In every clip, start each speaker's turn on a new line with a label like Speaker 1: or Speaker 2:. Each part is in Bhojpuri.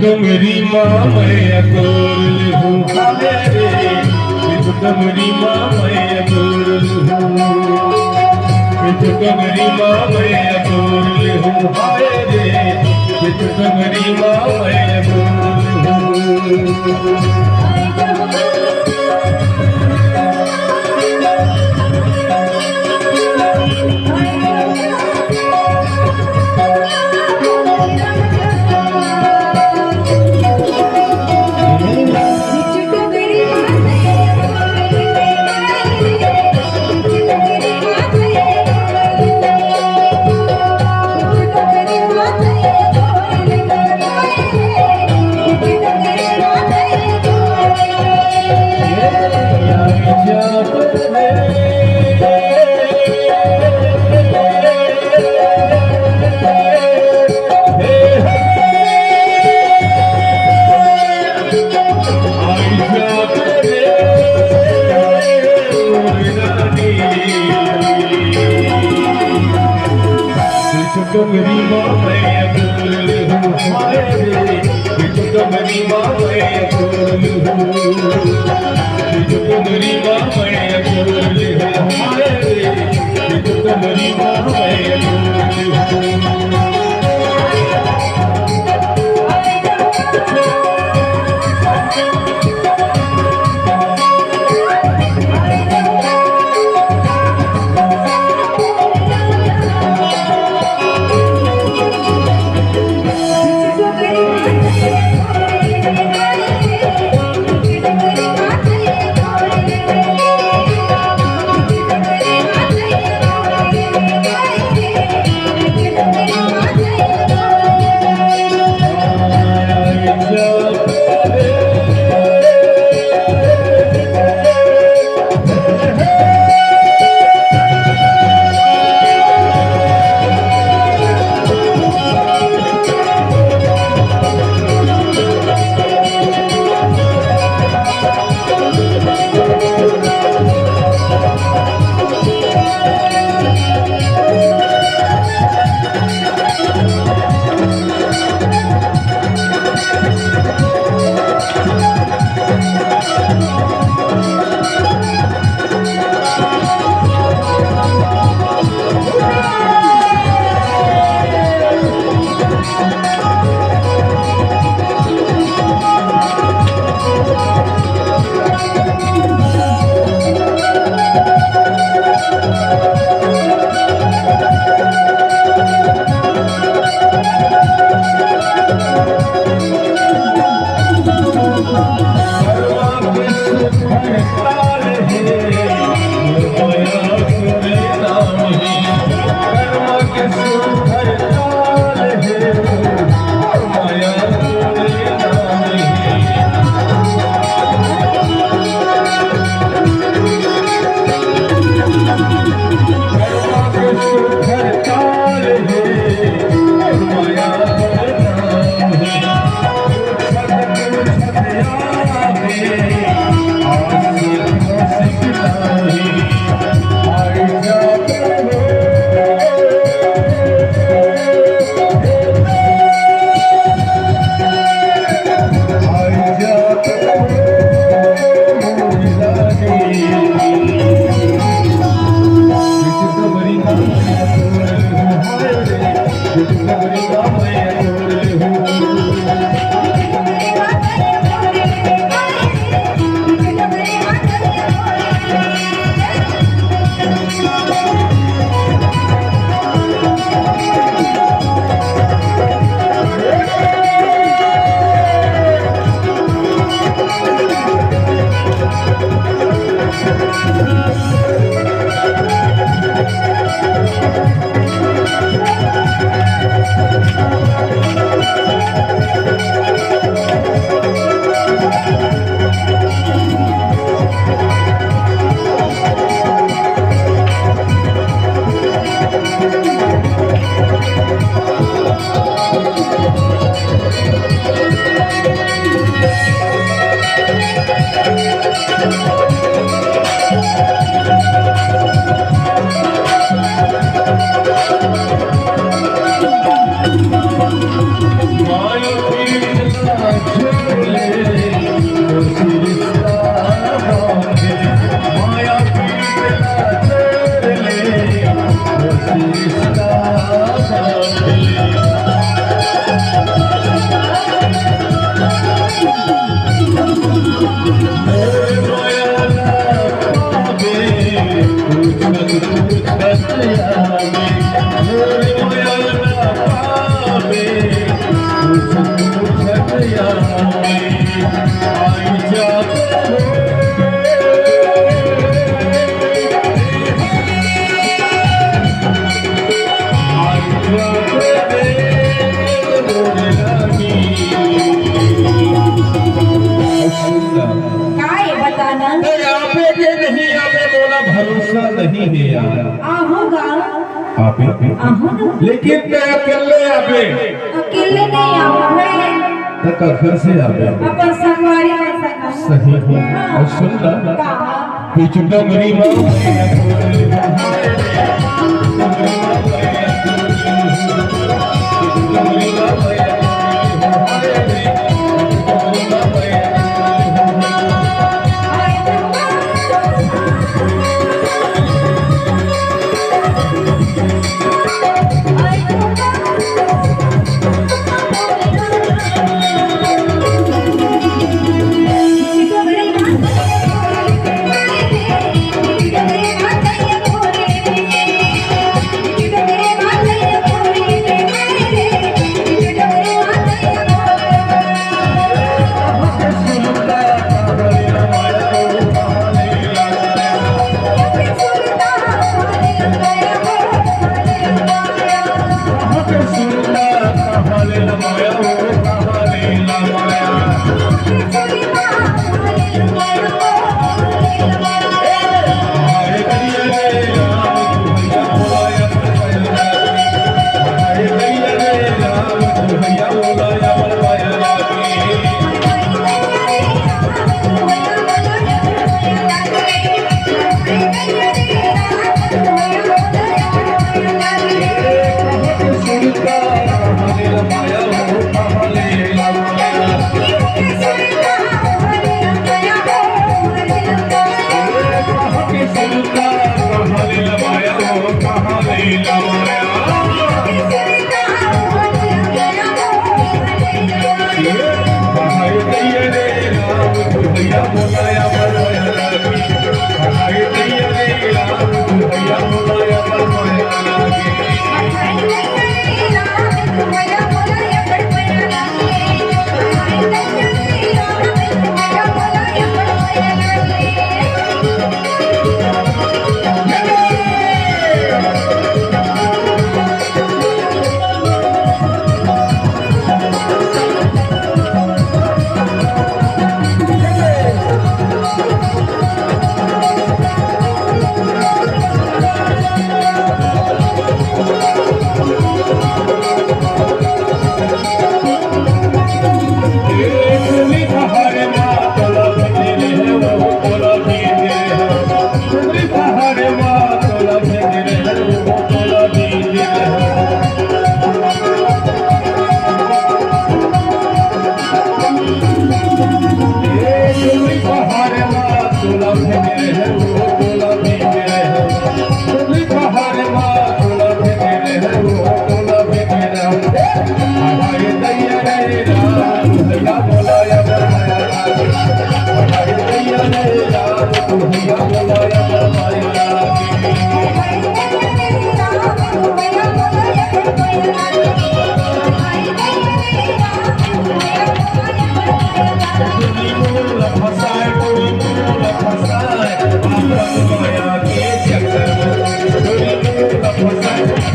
Speaker 1: डोंगरी माँ मैं गोरल हूँ डोंगरी माँ मैं गोरल हूँ डोंगरी माँ मैं गोरल हूँ हाय रे डोंगरी माँ मैं गोरल हूँ डोंगरी माँ मैं गोरल हूँ हाय रे डोंगरी माँ मैं गोरल हूँ डोंगरी माँ मैं गोरल हूँ हाय रे डोंगरी माँ मैं गोरल हूँ डोंगरी बाबा तोडले भरोसा नहीं है यार। आपे लेकिन मैं अकेले
Speaker 2: नहीं आवे
Speaker 1: तक घर से आवे
Speaker 2: अपन संगवारी
Speaker 1: सही है और सुनना बीच डोंगरी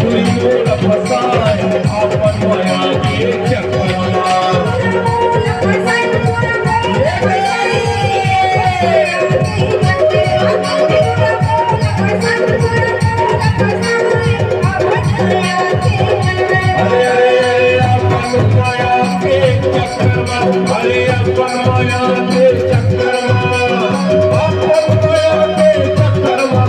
Speaker 1: तुरी मोर फसाय आपण माया के चक्करमा अरे अरे अपन माया के चक्करमा अरे अपन माया के चक्करमा अपन माया के चक्करमा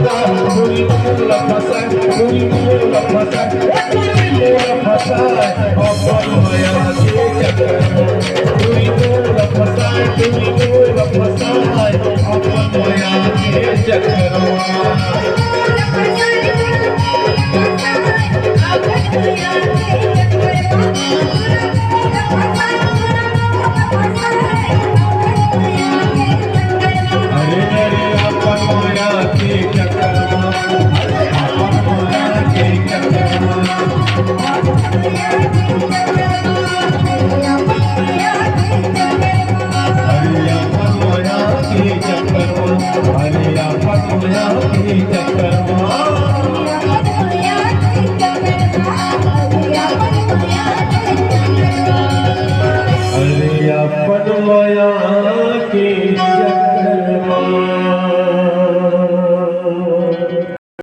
Speaker 1: तुरी मोर फसाय तुरी मोर फसाय तुरी मोर फसाय अपन माया के चक्करमा तुरी मोर फसाय तुरी मोर फसाय अपन माया के चक्करमा अरे अरे अपन माया के चक्करमा अपन माया के चक्करमा अरे अपन माया के चक्करमा अरे अपन माया के चक्करमा अरे अपन माया